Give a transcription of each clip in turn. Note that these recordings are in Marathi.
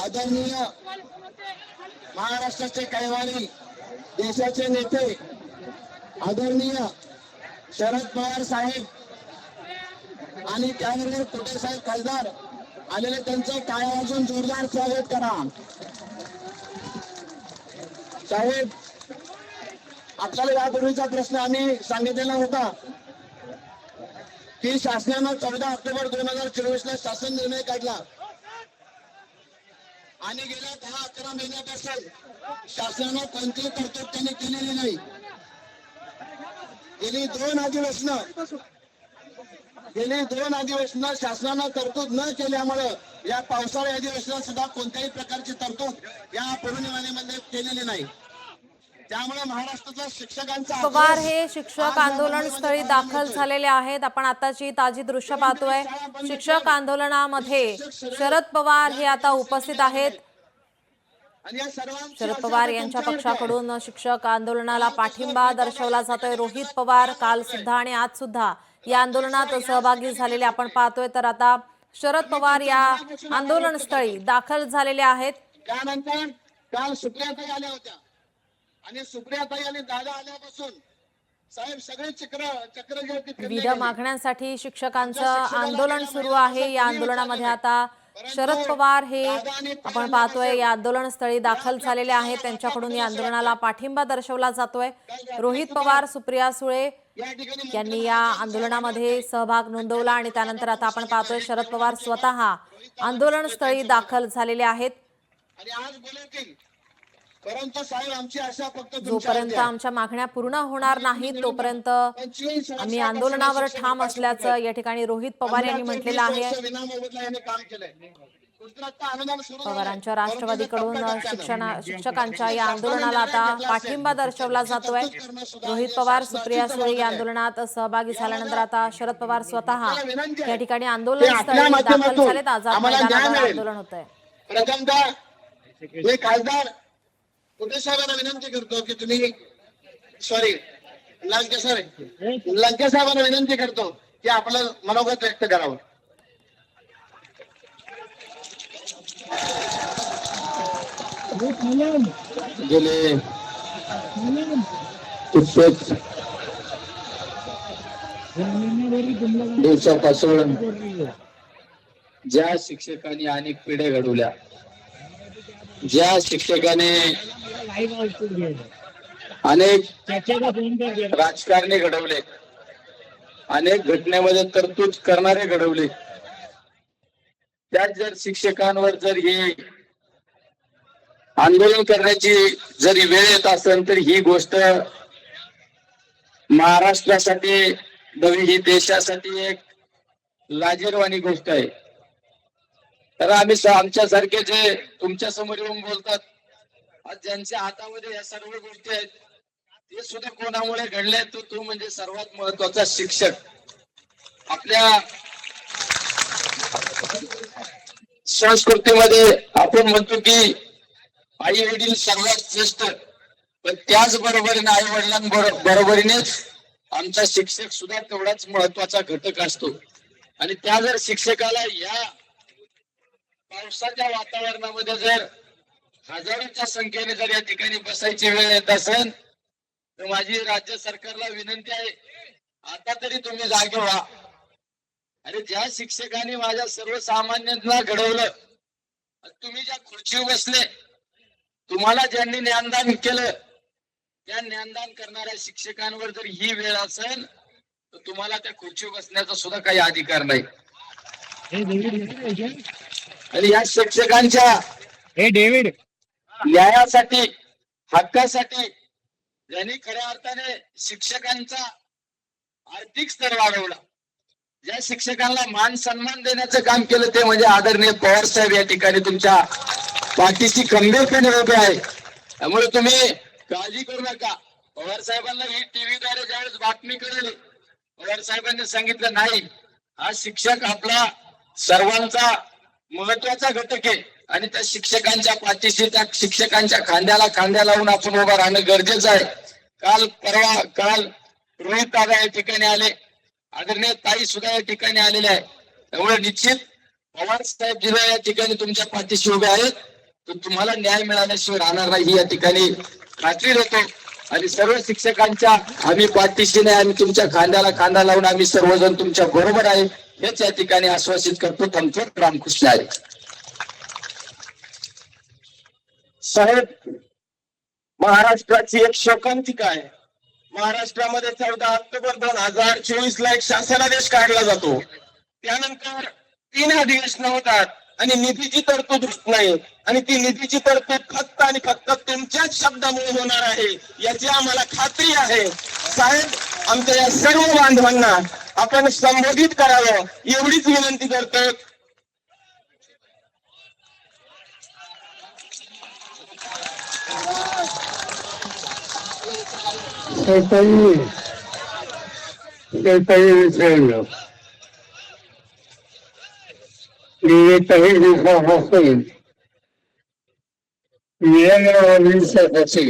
आदरणीय महाराष्ट्राचे कैवारी देशाचे नेते आदरणीय शरद पवार साहेब आणि त्यानंतर कुटे साहेब खासदार आलेले त्यांचं टाळ्या वाजवून जोरदार स्वागत करा. साहेब, आपल्याला यापूर्वीचा प्रश्न आम्ही सांगितलेला होता की शासनानं 14 ऑक्टोबर 2024 ला शासन निर्णय काढला आणि गेल्या 10-11 महिन्यापासून शासनानं कोणतीही तरतूद त्यांनी केलेली नाही. गेली दोन अधिवेशनं शासनानं तरतूद न केल्यामुळे या पावसाळी अधिवेशनात सुद्धा कोणत्याही प्रकारची तरतूद या पूर्णिमेमध्ये केलेली नाही. त्यामुळे महाराष्ट्राच्या शिक्षकांचा पवार हे शिक्षक आंदोलन स्थळी दाखल झालेले आहेत. आपण आताची ताजी दृश्य पाहतोय. शिक्षक आंदोलनामध्ये शरद पवार हे आता उपस्थित आहेत. शरद पवार यांच्या पक्षाकडून शिक्षक आंदोलनाला पाठिंबा दर्शवला जातोय. रोहित पवार काल सुद्धा आणि आज सुद्धा या आंदोलनात सहभागी झालेले आपण पाहतोय. तर आता शरद पवार या आंदोलन स्थळी दाखल झालेले आहेत. त्यानंतर काल सुप्रियाताई आल्या होत्या आणि सुप्रियाताई आणि दादा आल्यापासून साहेब सगळे चक्र विविध मागण्यांसाठी शिक्षकांचं आंदोलन सुरू आहे. या आंदोलनामध्ये आता शरद पवार हे आपण पाहतोय या आंदोलन स्थळी दाखल झालेले आहेत. त्यांच्याकडून या आंदोलनाला पाठिंबा दर्शवला जातोय. रोहित पवार, सुप्रिया सुळे यांनी या आंदोलनामध्ये सहभाग नोंदवला आणि त्यानंतर आता आपण पाहतोय शरद पवार स्वतः आंदोलन स्थळी दाखल झालेले आहेत. परंतु साहेब आमची आशा फक्त जोपर्यंत आमच्या मागण्या पूर्ण होणार नाहीत तोपर्यंत आम्ही आंदोलनावर ठाम असल्याचं या ठिकाणी रोहित पवार यांनी म्हटलेलं आहे. पवारांच्या राष्ट्रवादीकडून शिक्षकांच्या या आंदोलनाला आता पाठिंबा दर्शवला जातोय. रोहित पवार, सुप्रिया सुळे या आंदोलनात सहभागी झाल्यानंतर आता शरद पवार स्वतः या ठिकाणी आंदोलन स्थळी दाखल झालेत. आझाद मैदानावर आंदोलन होत आहे. प्रथमतः खासदार कुटे साहेबांना विनंती करतो की तुम्ही लंके साहेबांना विनंती करतो की आपलं मनोगत व्यक्त करावं. गेले कित्येक दिवसापासून ज्या शिक्षकांनी अनेक पिढ्या घडवल्या, ज्या शिक्षकाने अनेक राजकारणी घडवले, अनेक घटनेमध्ये तरतूद करणारे घडवले, त्याच जर शिक्षकांवर जर हे आंदोलन करण्याची जरी वेळ येत असेल तर ही गोष्ट महाराष्ट्रासाठी नवी, ही देशासाठी एक लाजिरवाणी गोष्ट आहे. तर आम्ही आमच्यासारखे जे तुमच्या समोर येऊन बोलतात, आज ज्यांच्या हातामध्ये या सर्व गोष्टी आहेत ते सुद्धा कोणामुळे घडले, तो म्हणजे सर्वात महत्वाचा शिक्षक. आपल्या संस्कृतीमध्ये आपण म्हणतो की आई वडील सर्वात श्रेष्ठ, पण त्याच बरोबरीने आई वडिलांबरोबरीनेच आमचा शिक्षक सुद्धा तेवढाच महत्वाचा घटक असतो. आणि त्या जर शिक्षकाला या पावसाच्या वातावरणामध्ये जर हजारोच्या संख्येने जर या ठिकाणी बसायची वेळ येत असेल तर माझी राज्य सरकारला विनंती आहे, आता तरी तुम्ही जागे व्हा. आणि ज्या शिक्षकांनी माझ्या सर्वसामान्यांना घडवलं, तुम्ही ज्या खुर्चीवर बसले, तुम्हाला ज्यांनी ज्ञानदान केलं, त्या ज्ञानदान करणाऱ्या शिक्षकांवर जर ही वेळ असेल तर तुम्हाला त्या खुर्चीवर बसण्याचा सुद्धा काही अधिकार नाही. आणि या शिक्षकांच्या न्यायासाठी, हक्कासाठी ज्यांनी खऱ्या अर्थाने शिक्षकांचा आर्थिक स्तर वाढवला, ज्या शिक्षकांना मान सन्मान देण्याचं काम केलं, ते म्हणजे आदरणीय पवार साहेब या ठिकाणी तुमच्या पाठीशी खंबीरपणे उभे आहे. त्यामुळे तुम्ही काळजी करू नका. पवार साहेबांना ही टीव्हीद्वारे ज्यावेळेस बातमी कळली, पवार साहेबांनी सांगितलं नाही, हा शिक्षक आपला सर्वांचा महत्वाचा घटक आहे आणि त्या शिक्षकांच्या पाठीशी, त्या शिक्षकांच्या खांद्याला खांद्या लावून आपण उभं राहणं गरजेचं आहे. काल रोहित दादा या ठिकाणी आले, आदरणीय ताई सुद्धा या ठिकाणी आलेले आहे. त्यामुळे निश्चित पवार साहेब जिल्हा या ठिकाणी तुमच्या पाठीशी उभे आहेत. तर तुम्हाला न्याय मिळाल्याशिवाय राहणार नाही ही या ठिकाणी खात्री देतो. आणि सर्व शिक्षकांच्या आम्ही पाठीशी नाही, आम्ही तुमच्या खांद्याला खांदा लावून आम्ही सर्वजण तुमच्या बरोबर आहे हेच या ठिकाणी आश्वासित करतो. तुमचं रामकृष्ण आहे. साहेब, महाराष्ट्राची एक शोकांतिका आहे. महाराष्ट्रामध्ये 14 ऑक्टोबर 2024 ला एक शासनादेश काढला जातो. त्यानंतर 3 अधिवेशन होतात आणि निधीची तरतूद होत नाही. आणि ती निधीची तरतूद फक्त आणि फक्त तुमच्याच शब्दामुळे होणार आहे याची आम्हाला खात्री आहे. साहेब, आमच्या या सर्व बांधवांना आपण संबोधित करावं एवढीच विनंती करतो. गेले काही दिवसापासून नियमावलीसाठी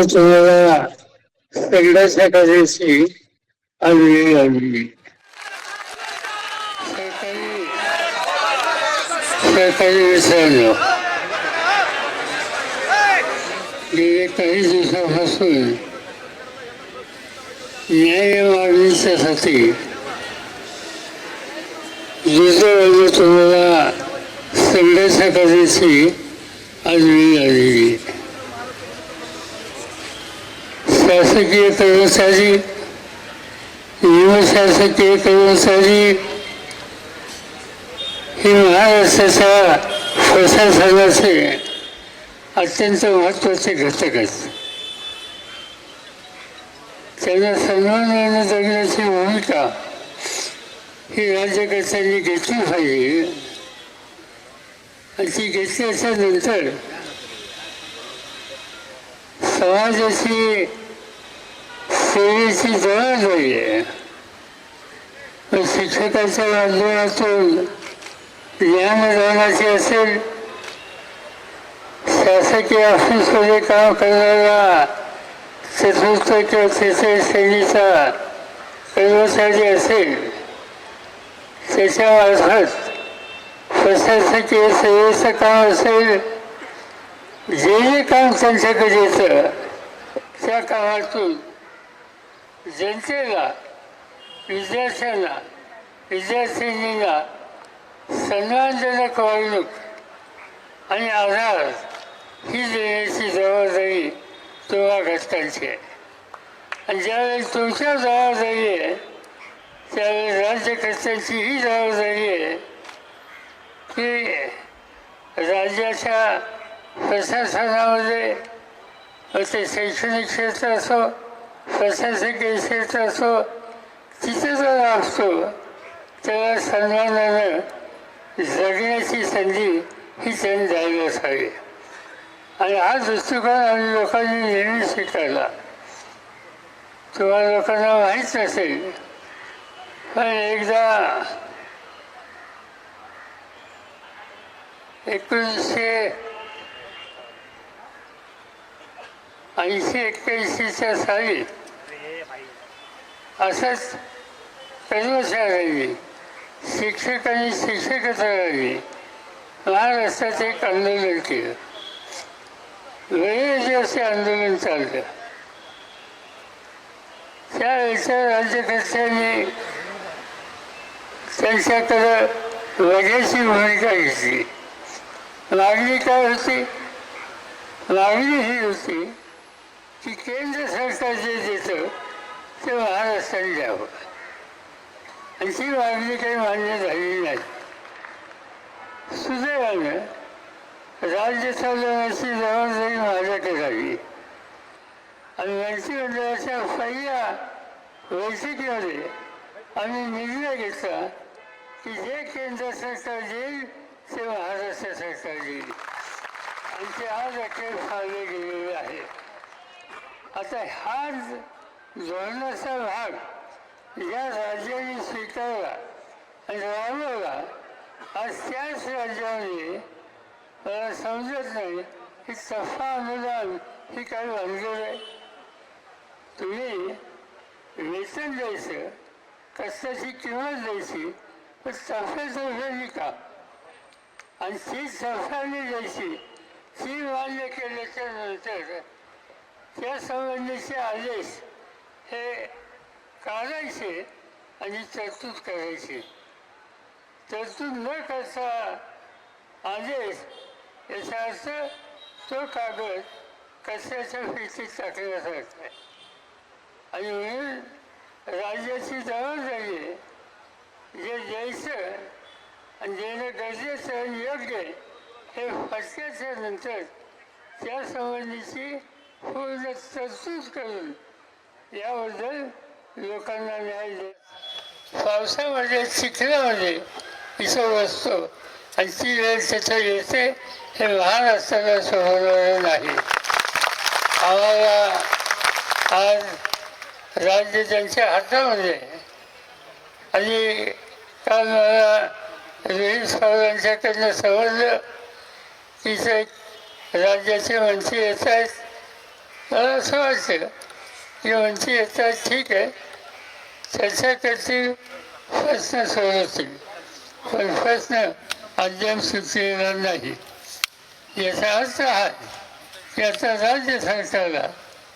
तुम्हाला सगळ्याच्या करायची आली आली सरकारी विचारलं गेले काही दिवसापासून न्याय मागणीसाठी तुम्हाला सगळ्याच्या करायची आली आली शासकीय कर्मचारी निमशासकीय कर्मचारी हे महाराष्ट्राच्या प्रशासनाचे अत्यंत महत्त्वाचे घटक आहेत. त्यांना सन्मानाने जगण्याची भूमिका ही राज्यकर्त्यांनी घेतली पाहिजे. आणि ती घेतल्याच्या नंतर समाजाची सेवेची जबाबदारी आहे. शिक्षकांच्या आंदोलनातून ज्ञानदानाची असेल, शासकीय ऑफिसमध्ये काम करणारा चतुर्थ किंवा तृतीय श्रेणीचा कर्मचारी असेल, त्याच्यामार्फत प्रशासकीय सेवेचं काम असेल, जे काम त्यांच्याकडे येतं त्या कामातून जनतेला, विद्यार्थ्यांना, विद्यार्थिनींना सन्मानजनक वागणूक आणि आधार ही देण्याची जबाबदारी तुम्हा घटकांची आहे. आणि ज्यावेळेस तुमच्या जबाबदारी आहे त्यावेळेस राज्यकर्त्यांची ही जबाबदारी आहे की राज्याच्या प्रशासनामध्ये ते शैक्षणिक क्षेत्र असो, प्रशासकीय क्षेत्र असो, तिथे जर असतो त्याला सन्मानानं जगण्याची संधी ही त्यांनी द्यायला असावी. आणि हा दृष्टिकोन आम्ही लोकांनी नेहमी स्वीकारला. तुम्हाला लोकांना माहीत नसेल, पण एकदा 1980-81च्या साली असंच कर्मचाऱ्यांनी, शिक्षकांनी, शिक्षकेतरांनी महाराष्ट्रात एक आंदोलन केलं. वेळेचे असे आंदोलन चाललं. त्यावेळेच्या राज्यकर्त्यांनी त्यांच्याकडं वगैरेची भूमिका घेतली. मागणी काय होती? मागणी ही होती की केंद्र सरकार जे देतं ते महाराष्ट्राने द्यावं. आणि ती मागणी काही मान्य झालेली नाही. सुदैवानं राज्य चालवण्याची जबाबदारी माझ्याकडे आली. आणि मंत्रिमंडळाच्या पहिल्या बैठकीमध्ये आम्ही निर्णय घेतला की जे केंद्र सरकार देईल ते महाराष्ट्र सरकार देईल. आणि ते आज अखेर फाळले गेलेले आहे. आता हा धोरणाचा भाग या राज्याने स्वीकारला आणि राबवला. आज त्याच राज्यामध्ये मला समजत नाही की सफा अनुदान ही काय भानगड आहे. तुम्ही वेतन द्यायचं, कष्टाची किंमत द्यायची, पण सफेतर्फे का? आणि ती सरकारने द्यायची ती मान्य केल्याच्या नंतर त्या संबंधीचे आदेश हे काढायचे आणि तरतूद करायची. तरतूद न करता आदेश याचा अर्थ तो कागद कचऱ्याच्या पेटीत टाकण्यासारखा आहे. आणि म्हणून राज्याची जबाबदारी आहे जे द्यायचं आणि देणं गरजेचं आणि योग्य आहे हे फटक्याच्या नंतर त्या संबंधीची पूर्ण तरतूद करून याबद्दल लोकांना न्याय द्या. पावसामध्ये चिखलामध्ये इथं बसतो आणि ती वेळ तिथं येते हे महाराष्ट्राला सोडवणारं नाही. आम्हाला आज राज्य त्यांच्या हातामध्ये आहे. आणि काल मला रोहित सावरांच्याकडनं समजलं की राज्याचे मंत्री येत आहेत. मला असं वाटतं की मंत्री येतात ठीक आहे चर्चा करतील प्रश्न सोडवतील पण प्रश्न अद्याप सुटलेला नाही. याचा अर्थ आहे की आता राज्य सरकारला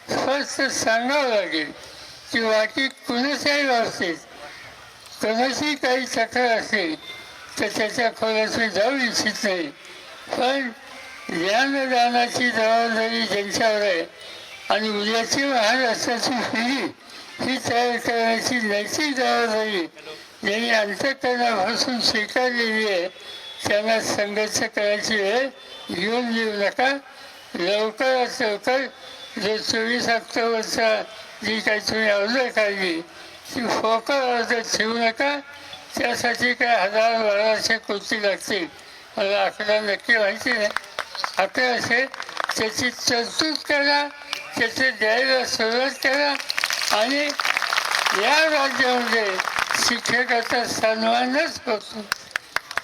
स्पष्ट सांगावं लागेल की बाकी कुणाच्याही बाबतीत कोणाची काही तक्रार असेल तर त्याच्या खोलात मी जाऊ इच्छित नाही. पण ज्ञानदानाची जबाबदारी ज्यांच्यावर आहे आणि उद्याची महाराष्ट्राची पिढी ही तयार करण्याची नैतिक जबाबदारी ज्यांनी अंतःकरणापासून स्वीकारलेली आहे त्यांना संघर्ष करायची वेळ घेऊन देऊ नका. लवकरात लवकर जो 24 ऑक्टोबरचा जी काही तुम्ही ऑर्डर काढली ती फोकल ऑर्डर ठेवू नका. त्यासाठी काय 1000-1200 कोटी लागतील मला आकडा नक्की माहिती नाही. 1100 त्याची तरतूद करा त्याचे द्यायला सुरुवात करा आणि या राज्यामध्ये शिक्षकाचा सन्मानच होतो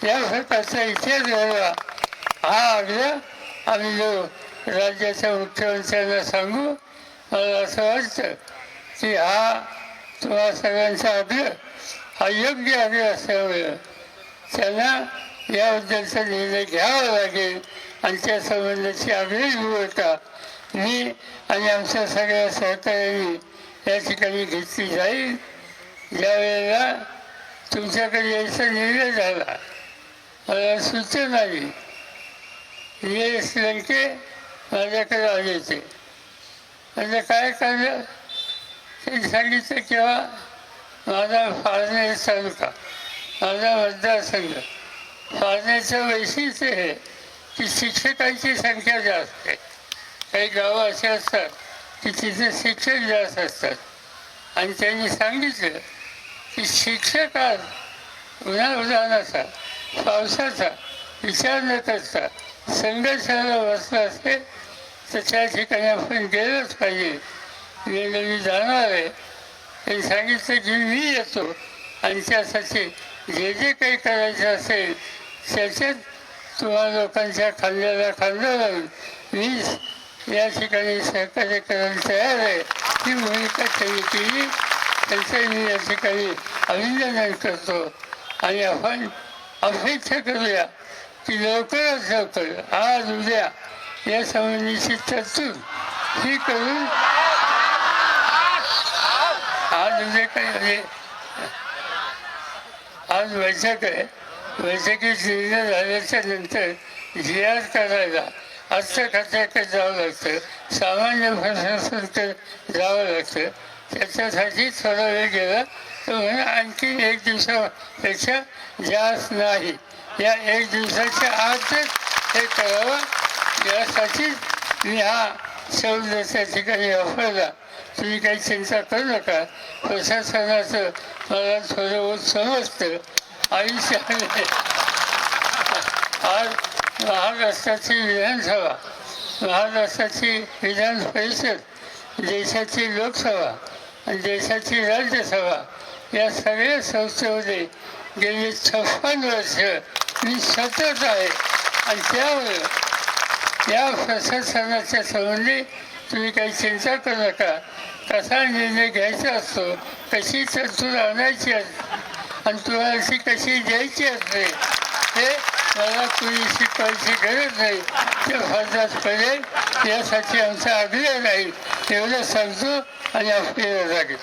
या प्रकारचा इतिहास घडवा हा आग्रह आम्ही जो राज्याच्या मुख्यमंत्र्यांना सांगू. मला असं वाटतं की हा तुम्हा सगळ्यांचा आग्रह हा योग्य आग्रह असल्यामुळे त्यांना याबद्दलचा निर्णय घ्यावा लागेल आणि त्या संबंधाची आग्रही भूमिका मी आणि आमच्या सगळ्या सहकार्यांनी या ठिकाणी घेतली जाईल. ज्या वेळेला तुमच्याकडे यायचा निर्णय झाला मला सूचना आली निलेश लंके माझ्याकडे आले होते. म्हणजे काय करलं ते सांगितलं किंवा माझा फाळणे तालुका माझा मतदारसंघ फाळण्याचं वैशिष्ट्य हे की शिक्षकांची संख्या जास्त आहे. काही गावं असे असतात की तिथे शिक्षक जास्त असतात आणि त्यांनी सांगितलं की शिक्षक आज उन्हाचा पावसाचा विचार न करता संघर्षाला बसला असेल तर त्या ठिकाणी आपण गेलंच पाहिजे. मी जाणार आहे त्यांनी सांगितलं की मी येतो आणि त्यासाठी जे जे काही करायचं असेल त्याच्यात तुम्हाला लोकांच्या खांद्याला खांदा लावून मी या ठिकाणी सहकार्य करायला तयार आहे ही भूमिका त्यांनी केली. त्यांचं मी या ठिकाणी अभिनंदन करतो आणि आपण अपेक्षा करूया की लवकरात लवकर आज उद्या या संबंधीची तरतूद ही करून आज उद्या काही म्हणजे आज बैठक आहे. बैठकीत निर्णय झाल्याच्या नंतर जी करायला अर्थ खात्याकडे जावं लागतं सामान्य प्रशासनाकडे जावं लागतं. त्याच्यासाठी थोडा वेळ गेला तर म्हणून आणखी 1 दिवसापेक्षा जास्त नाही या 1 दिवसाच्या आतच हे करावं यासाठीच मी हा शब्द त्या ठिकाणी वापरला. तुम्ही काही चिंता करू नका. प्रशासनाचं मला थोडं समजतं. आयुष्यामध्ये आज महाराष्ट्राची विधानसभा महाराष्ट्राची विधान परिषद देशाची लोकसभा आणि देशाची राज्यसभा या सगळ्या संस्थेमध्ये गेली 56 वर्ष मी सतत आहे आणि त्यामुळे या प्रशासनाच्या संबंधी तुम्ही काही चिंता करू नका. कसा निर्णय घ्यायचा असतो कशी तरतूद आणायची असते आणि तुम्हाला ती कशी द्यायची असते हे मला कोणी शिकवायची गरज नाही, ते भारतात पडेल यासाठी आमचा अभिमान आहे. एवढं सांगतो आणि आपल्याला लागेल.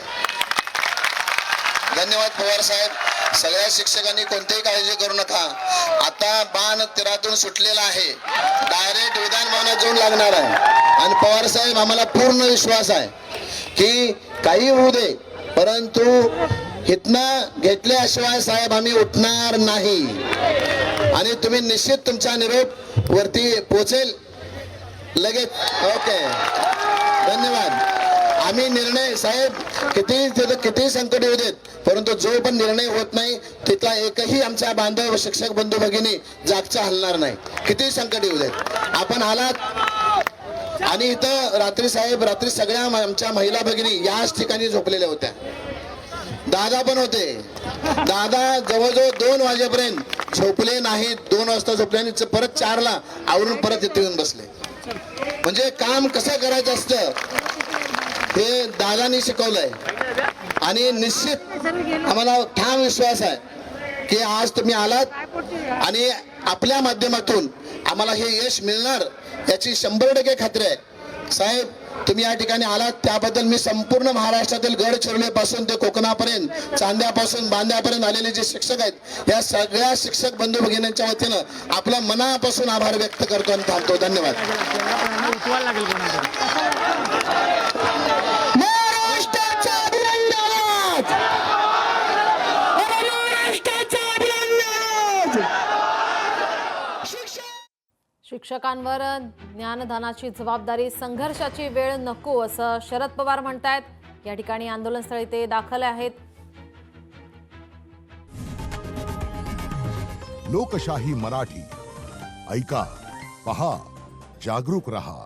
धन्यवाद पवार साहेब. सगळ्या शिक्षकांनी कोणतीही काळजी करू नका. आता बाण तीरातून सुटलेला आहे, डायरेक्ट विधान भवनात जाऊन लागणार आहे. आणि पवार साहेब, आम्हाला पूर्ण विश्वास आहे की काही होऊ दे, परंतु हितनं घेतल्याशिवाय साहेब आम्ही उठणार नाही. आणि तुम्ही निश्चित तुमचा निरोप वरती पोहोचेल लगेच. ओके, धन्यवाद. आम्ही निर्णय साहेब किती संकट येऊ देत, परंतु जो पण निर्णय होत नाही तिथला एकही आमच्या बांधव शिक्षक बंधू भगिनी जागचा हलणार नाही. किती संकट येऊ देत, आपण आलात. आणि इथं रात्री साहेब, रात्री सगळ्या आमच्या महिला भगिनी याच ठिकाणी झोपलेल्या होत्या. दादा पण होते. दादा जवळजवळ 2 वाजेपर्यंत झोपले नाहीत. 2 वाजता झोपले आणि परत 4ला आवरून परत इथे येऊन बसले. म्हणजे काम कसं करायचं असतं हे दादानी शिकवलंय. आणि निश्चित आम्हाला ठाम विश्वास आहे की आज तुम्ही आलात आणि आपल्या माध्यमातून आम्हाला हे यश मिळणार याची 100% खात्री आहे. साहेब, तुम्ही या ठिकाणी आलात त्याबद्दल मी संपूर्ण महाराष्ट्रातील गडचिरोलीपासून ते कोकणापर्यंत, चांद्यापासून बांद्यापर्यंत आलेले जे शिक्षक आहेत या सगळ्या शिक्षक बंधू भगिनींच्या वतीनं आपल्या मनापासून आभार व्यक्त करतो आणि थांबतो. धन्यवाद. महाराष्ट्राचा अभिनंदन. महाराष्ट्राचा अभिनंदन. शिक्षकांवर ज्ञानदानाची जबाबदारी, संघर्षाची वेळ नको असं शरद पवार म्हणतायत. या ठिकाणी आंदोलनस्थळी ते दाखल आहेत. लोकशाही मराठी ऐका, पहा, जागरूक रहा.